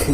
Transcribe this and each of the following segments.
Hola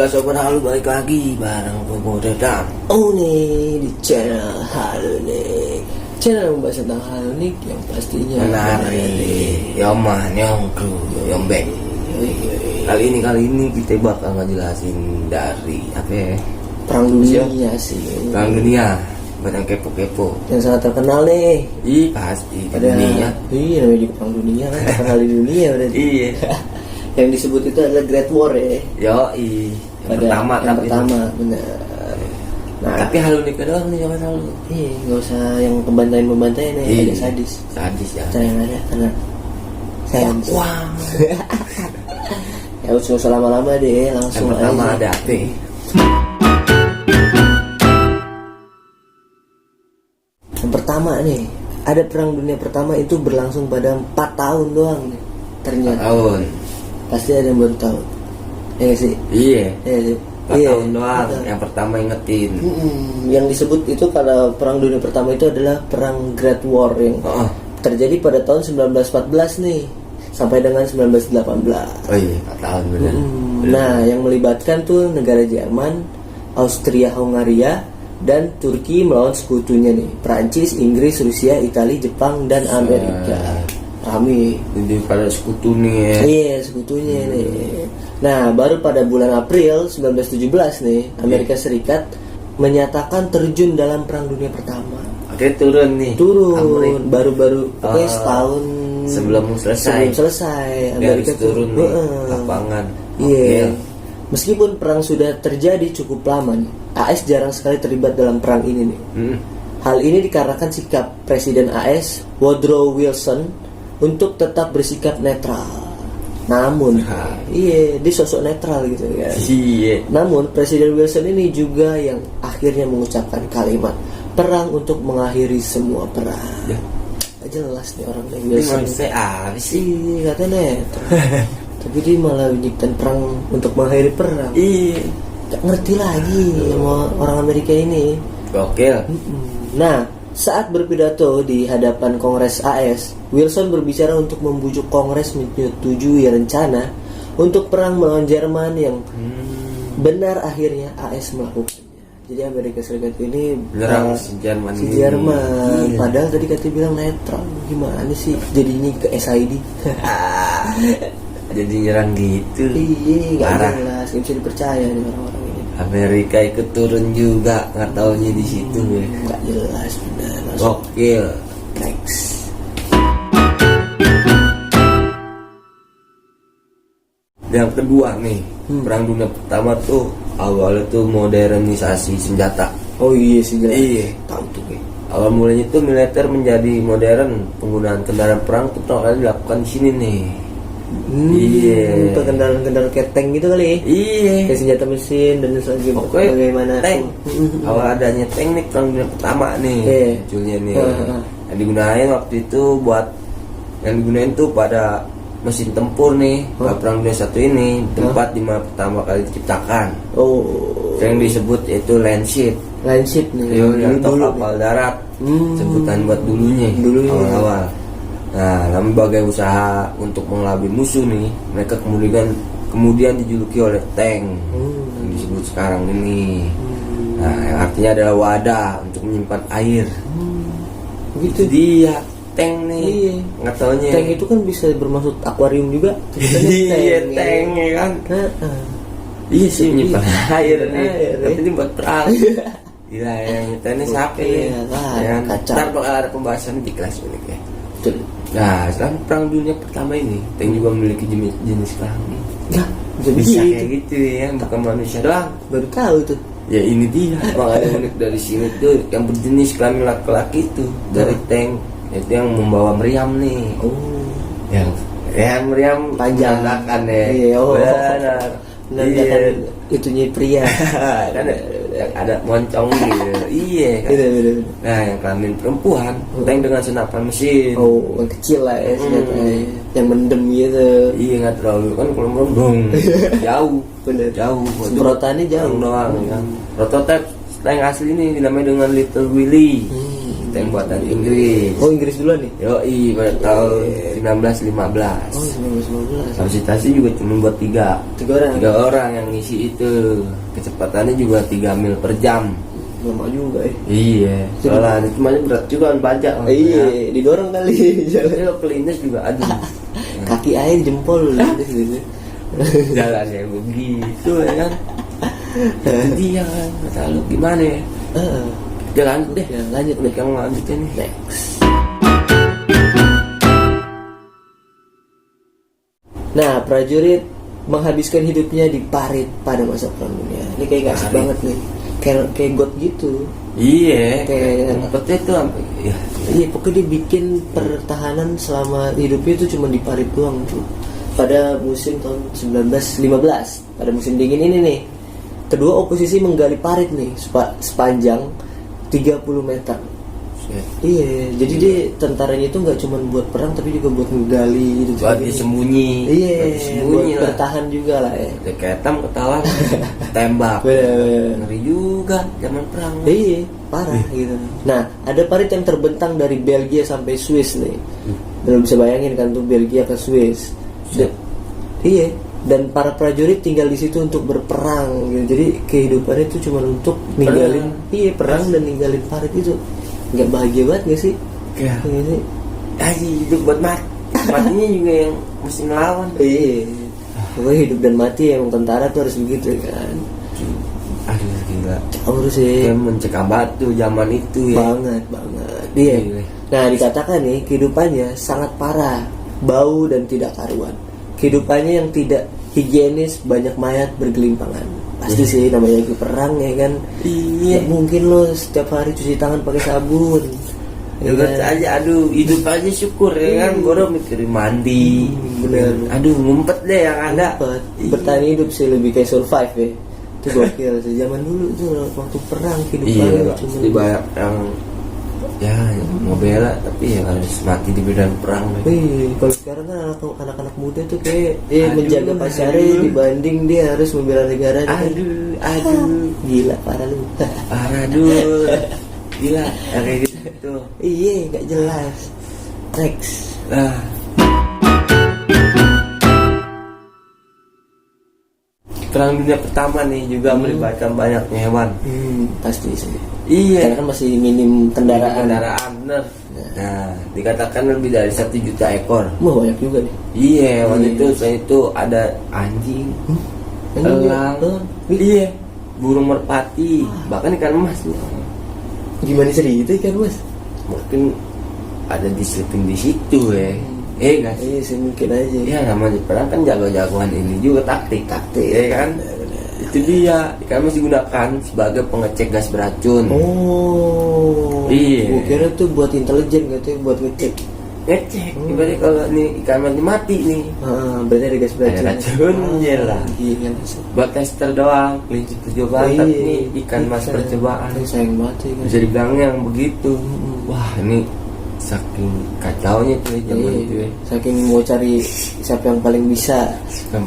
sobat halu, balik lagi bareng Bobo Dedam. Nih di channel Halunik, channel yang membahas tentang Halunik yang pastinya menarik. Yoman, Yongkru, Yombek. Kali ini kita bakal ngejelasin dari apa ya? Perang dunia sih. Perang dunia, buat yang kepo-kepo. Yang sangat terkenal nih. Pasti Ada dunia. Iya, namanya juga perang dunia kan, terkenal di dunia berarti. Iya. Yang disebut itu adalah Great War ya. Yang pertama, benar. Nah, tapi Halunik doang nih sama Halu. iya, nggak usah yang pembantaian nih, agak sadis. Sadis ya. Cara yang ada karena saya Wah. ya usah lama-lama deh, langsung Yang pertama aja. ada apa? Yang pertama nih, ada perang dunia pertama itu berlangsung pada 4 tahun doang nih. Ternyata Tahun. pasti ada yang baru tahu. Ya nggak sih? Iya. Ya sih. 4 tahun doang. betul. Yang pertama ingetin. Yang disebut itu karena perang dunia pertama itu adalah perang Great War yang terjadi pada tahun 1914 nih sampai dengan 1918. Oh iya, 4 tahun benar. Nah, yang melibatkan tuh negara Jerman, Austria-Hungaria, dan Turki melawan sekutunya nih, Prancis, Inggris, Rusia, Italia, Jepang, dan Amerika. Rame. Jadi pada sekutu nih ya. Iya, sekutunya nih. Nah, baru pada bulan April 1917 nih, Amerika Serikat menyatakan terjun dalam Perang Dunia Pertama. Oke, turun nih. Turun, baru-baru pokoknya setahun sebelum selesai. Amerika turun nih lapangan. Iya. Meskipun perang sudah terjadi cukup lama nih, AS jarang sekali terlibat dalam perang ini nih. Hal ini dikarenakan sikap Presiden AS Woodrow Wilson untuk tetap bersikap netral. Namun, dia sosok netral gitu kan. Iya. Namun Presiden Wilson ini juga yang akhirnya mengucapkan kalimat perang untuk mengakhiri semua perang. Ya. Jelas nih orang yang Ini Wilson. manusia apa sih? Iya, katanya netral. Tapi dia malah menyiptakan perang untuk mengakhiri perang. Iya. Gak ngerti lagi sama orang Amerika ini. Gokil. Nah, saat berpidato di hadapan Kongres AS, Wilson berbicara untuk membujuk Kongres menyetujui rencana untuk perang melawan Jerman yang benar akhirnya AS melakukannya. Jadi Amerika Serikat ini Menyerang si Jerman. Iya. Padahal tadi katanya bilang netral. Gimana sih jadinya ke SID? Jadi nyerang gitu. Iya, gak Parah. jelas, gak bisa dipercaya nih orang-orang ini. Amerika ikut turun juga, nggak taunya di situ ya. Gak jelas benar. Gokil. Next. Yang kedua nih, perang dunia pertama tuh awalnya tuh modernisasi senjata. Oh iya sih, jelas. Iya. Tahu tuh gue. Awal mulanya tuh militer menjadi modern, penggunaan kendaraan perang tuh pertama kali dilakukan di sini nih. Iya. Untuk kendaraan kayak tank gitu kali ya. Iya. Kayak senjata mesin dan sebagainya. Pokoknya Bagaimana tank. tuh. Awal adanya tank nih perang dunia pertama nih. Iya. Munculnya nih. Heeh. Yang digunain waktu itu yang digunain tuh pada mesin tempur nih. Pada perang dunia satu ini tempat di mana pertama kali diciptakan. Oh. Yang disebut itu landship. Landship nih. Yang Dulu kapal darat. Sebutan buat dulunya. Dulunya. Awal-awal. Nah, namun sebagai usaha untuk mengelabui musuh nih, mereka kemudian dijuluki oleh tank yang disebut sekarang ini. Nah, yang artinya adalah wadah untuk menyimpan air. Begitu. Dia tank nih. Iya. Nggak taunya. Tank itu kan bisa bermaksud akuarium juga. Iya, tank ya kan. Iya sih menyimpan air nih. Tapi ini buat perang. Gila, yang ini siapa nih? Kacau. Ntar bakal ada pembahasan di kelas ini ya. Betul. Nah, setelah perang dunia pertama ini, tank juga memiliki jenis kelamin. Ya, Bisa kayak gitu ya, bukan manusia doang. Baru tahu tuh. Ya ini dia, makanya unik dari sini tuh yang berjenis kelamin laki-laki itu dari tank itu yang membawa meriam nih. Oh. Yang meriam Panjang. menandakan ya. Iya, oh. Benar. Menandakan itunya pria. Kan ada moncong gitu. Iya kan. Bener. Nah, yang kelamin perempuan, tank dengan senapan mesin. Oh, yang kecil lah ya, senjatanya. Yang mendem gitu. Iya, nggak terlalu kan kalau merembung jauh. Bener. Jauh. Semprotannya jauh. Doang kan. Prototipe tank asli ini dinamai dengan Little Willie. tank buatan Inggris. Oh, Inggris duluan nih. Yoi, pada tahun 1915. Oh, 1915. Kapasitasnya juga cuma buat tiga orang. orang yang ngisi itu. Kecepatannya juga 3 mil per jam. Lama juga Iya, soalnya cuma berat juga kan baja. Iya, didorong kali. Jadi lo kelindes juga aduh. Kaki air jempol gitu. Jalannya begitu ya kan. Itu dia kan. Kata lo gimana ya? Jalan deh. Ya, lanjut deh. Kamu lanjutin nih. Next. Nah, prajurit menghabiskan hidupnya di parit pada masa Perang Dunia. Ini kayak gak asik banget nih. Kayak God gitu. Iya. Kayak Empatnya tuh sampai ya. Iya, pokoknya dia bikin pertahanan selama hidupnya itu cuma di parit doang tuh. Pada musim tahun 1915, pada musim dingin ini nih, kedua oposisi menggali parit nih sepanjang 30 meter. Iya, jadi dia tentaranya itu nggak cuma buat perang tapi juga buat menggali gitu. Buat disembunyi. Iya, buat lah. bertahan juga lah ya. Dia ketam ketahuan tembak. Ngeri juga zaman perang. Iya, parah gitu. Nah, ada parit yang terbentang dari Belgia sampai Swiss nih. Belum bisa bayangin kan tuh Belgia ke Swiss. Iya, dan para prajurit tinggal di situ untuk berperang gitu. Jadi kehidupannya itu cuma untuk ninggalin perang dan ninggalin parit itu. Nggak bahagia banget gak sih? Ya. Iya sih. Hidup buat mati. Matinya juga yang mesti ngelawan. Iya. Pokoknya hidup dan mati emang tentara tuh harus begitu kan. Aduh gila. Caur sih. Dia mencekam batu zaman itu ya. Banget. Iya. Gila. Nah, dikatakan nih kehidupannya sangat parah, bau dan tidak karuan. Kehidupannya yang tidak higienis, banyak mayat bergelimpangan. Pasti sih namanya lagi perang ya kan. Iya. Gak mungkin lo setiap hari cuci tangan pakai sabun. Ya aja, aduh hidup aja syukur ya kan. Gue udah mikirin mandi. Bener. Aduh ngumpet deh yang ada. Bertahan hidup sih lebih kayak survive ya. Itu gokil sih. Zaman dulu tuh waktu perang Iya, kehidupannya pasti banyak yang ya mau bela tapi ya harus mati di medan perang. Kalau sekarang kan anak-anak muda tuh kayak menjaga pacarnya dibanding dia harus membela negara. Aduh, gila parah lu. Parah dul. Gila, kayak gitu. Iya, nggak jelas. Next. Nah, Perang Dunia Pertama nih juga melibatkan banyak hewan. Pasti sih. Iya. Karena kan masih minim kendaraan. Bener. Nah, dikatakan lebih dari 1 juta ekor. Wah, banyak juga nih. Iya, hewan itu selain itu ada anjing, elang, iya, burung merpati, bahkan ikan emas. Gimana sih itu ikan mas? Mungkin ada diselipin di situ ya. Nggak sih? Iya sih mungkin aja. Ya namanya perang kan jago-jagoan ini juga taktik, ya kan? Itu dia ikan emas digunakan sebagai pengecek gas beracun. Oh. Iya. Gue kira tuh buat intelijen katanya buat ngecek. Ngecek. Ibaratnya kalau nih ikan emas mati nih. Berarti ada gas beracun. Ada racunnya lah. Iya. Buat tester doang, kelinci percobaan nih ikan mas percobaan. Sayang banget ya. Bisa dibilang yang begitu. Wah ini saking kacaunya tuh ya zaman itu ya. Saking mau cari siapa yang paling bisa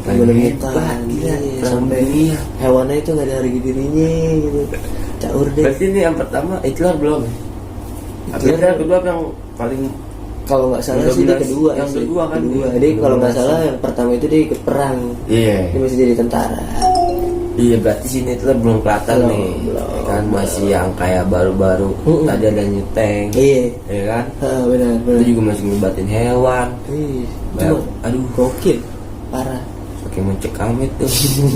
menemukan. Sampai hewannya itu nggak ada harga dirinya gitu. Caur deh. Berarti ini yang pertama Hitler belum? Hitler kedua yang paling. Kalau nggak salah sih dia kedua. Yang kedua kan. Jadi kalau nggak salah yang pertama itu dia ikut perang. Iya. Dia masih jadi tentara. Iya berarti sini Hitler belum kelihatan nih. Kan masih yang kayak baru-baru. Tadi ada new tank. Iya. Iya kan? Benar. Itu juga masih ngelibatin hewan. Cuma, aduh gokil, parah. Pakai mencekam itu.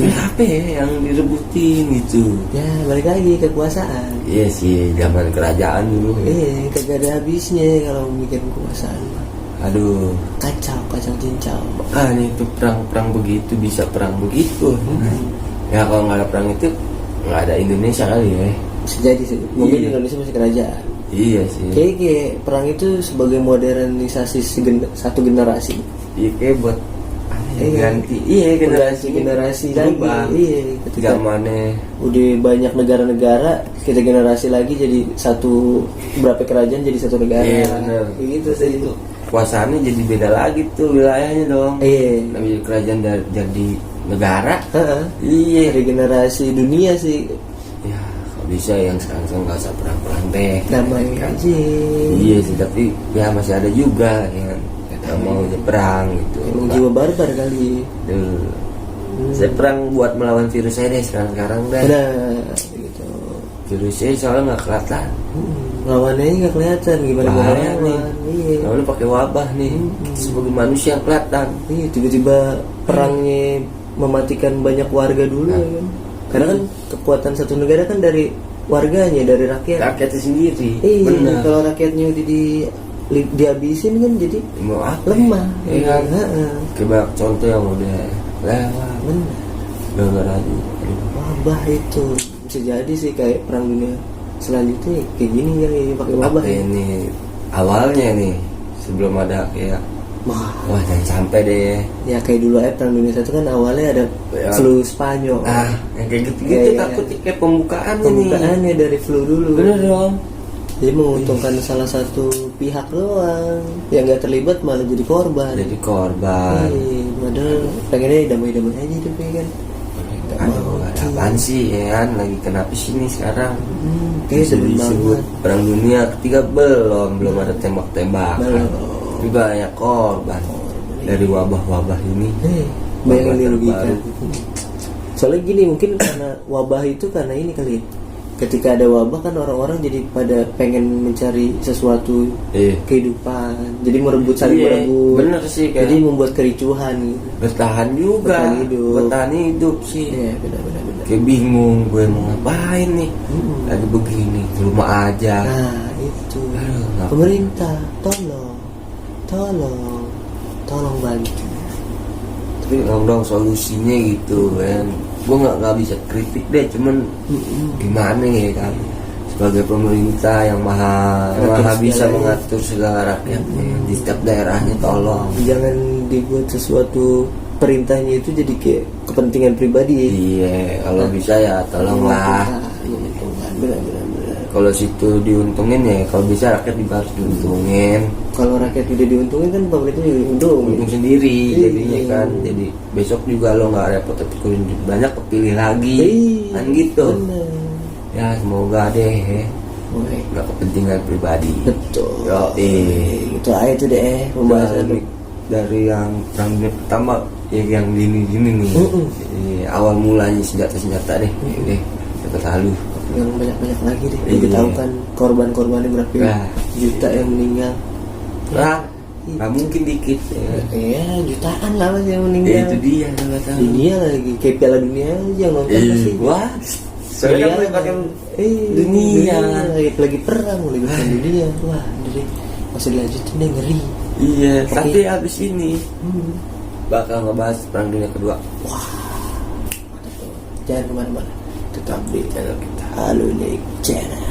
Apa ya yang direbutin gitu? Ya balik lagi kekuasaan. Iya sih zaman kerajaan dulu. Iya kagak ada habisnya kalau bikin kekuasaan. Aduh, kacau cincau. Makanya itu perang begitu bisa perang begitu. Ya kalau nggak ada perang itu nggak ada Indonesia kali ya. Bisa jadi sih. Mungkin Indonesia masih kerajaan. Iya sih. Kayak perang itu sebagai modernisasi satu generasi. Iya kayak buat ganti. Iya generasi lagi. Iya. Zamannya udah banyak negara-negara, kita generasi lagi jadi berapa kerajaan jadi satu negara. Iya benar. Gitu sih itu. Kuasaannya jadi beda lagi tuh wilayahnya dong. Iya. Namanya kerajaan jadi negara. Iya. Regenerasi dunia sih. Ya kalau bisa yang sekarang nggak usah perang deh. Damai aja. Iya sih, tapi ya masih ada juga yang mau perang gitu. Emang jiwa barbar kali. Saya perang buat melawan virus saya deh sekarang deh. Nah, gitu. Virusnya soalnya nggak kelihatan. Lawannya nggak kelihatan gimana mau Bahaya nih. lawan. Iya. Soalnya pakai wabah nih. Sebagai manusia yang kelihatan. Iya, tiba-tiba perangnya mematikan banyak warga dulu ya kan. Karena kan kekuatan satu negara kan dari warganya, dari rakyat. Rakyatnya sendiri. Iya, Benar. kalau rakyatnya udah dihabisin kan jadi Mau apa? lemah. Iya kan? Heeh. Kayak banyak contoh yang udah lewat. Benar. Gak lagi. Wabah itu bisa jadi sih kayak perang dunia selanjutnya kayak gini kali pakai wabah. Apa ini awalnya nih sebelum ada kayak Wah, jangan sampai deh. ya kayak dulu perang dunia satu kan awalnya ada Ya. flu Spanyol. Yang kayak gitu-gitu Kayak- takutnya kayak pembukaan ini. Pembukaannya dari flu dulu. Bener dong. Jadi menguntungkan salah satu pihak doang. Yang nggak terlibat malah jadi korban. Jadi korban. Padahal pengennya damai-damai aja tuh kan. Aduh, ada apaan sih ya kan? Lagi kenapa sih nih sekarang? Kayak Bisa demen disebut banget. perang dunia ketiga belum ada tembak-tembakan. Belum. Tapi banyak korban dari wabah-wabah ini. Banyak Wabah yang dirugikan. terbaru. Soalnya gini, mungkin karena wabah itu karena ini kali. Ketika ada wabah kan orang-orang jadi pada pengen mencari sesuatu Iya. kehidupan. Jadi merebut, saling Iya, merebut. bener sih, kayak- Jadi membuat kericuhan gitu. Bertahan juga. Bertahan hidup. sih. Iya, benar-benar. Kayak bingung gue mau ngapain nih. Lagi begini di rumah aja. Nah, itu. Aduh, ngapa- Pemerintah, tolong bantu. Tapi dong solusinya gitu kan. Gue nggak bisa kritik deh, cuman gimana ya kan, sebagai pemerintah yang maha bisa segalanya. mengatur segala rakyatnya di setiap daerahnya, tolong. Jangan dibuat sesuatu perintahnya itu jadi kayak kepentingan pribadi. Iya, kalau bisa ya tolonglah. Benar-benar. Kalau situ diuntungin ya, kalau bisa rakyat juga harus diuntungin. Kalau rakyat udah diuntungin kan pemerintah juga untung. Untung sendiri Iya. jadinya kan. Jadi besok juga lo nggak repot kurin banyak kepilih lagi kan gitu. Bener. Ya semoga deh Oke. nggak kepentingan pribadi. Betul. Yo, Itu aja tuh deh pembahasan. dari yang perang dunia pertama ya yang gini nih. Jadi, awal mulanya senjata deh. Deh kita lalu. Yang banyak-banyak lagi deh. Iya. Kita tahu kan korban-korbannya berapa Nah. juta yang meninggal. Nah, nggak mungkin dikit ya. Iya, jutaan lah Mas yang Ya, meninggal. itu dia nggak tahu. Dunia lagi kayak Piala Dunia aja yang nonton pasti. Wah, soalnya kan boleh pakai dunia. Lagi perang, lagi perang dunia. Wah, jadi masih dilanjutin deh, ngeri. Iya, Oke. tapi abis ini bakal ngebahas perang dunia kedua. Jangan kemana-mana, tetap di Channel kita. Halunik Channel.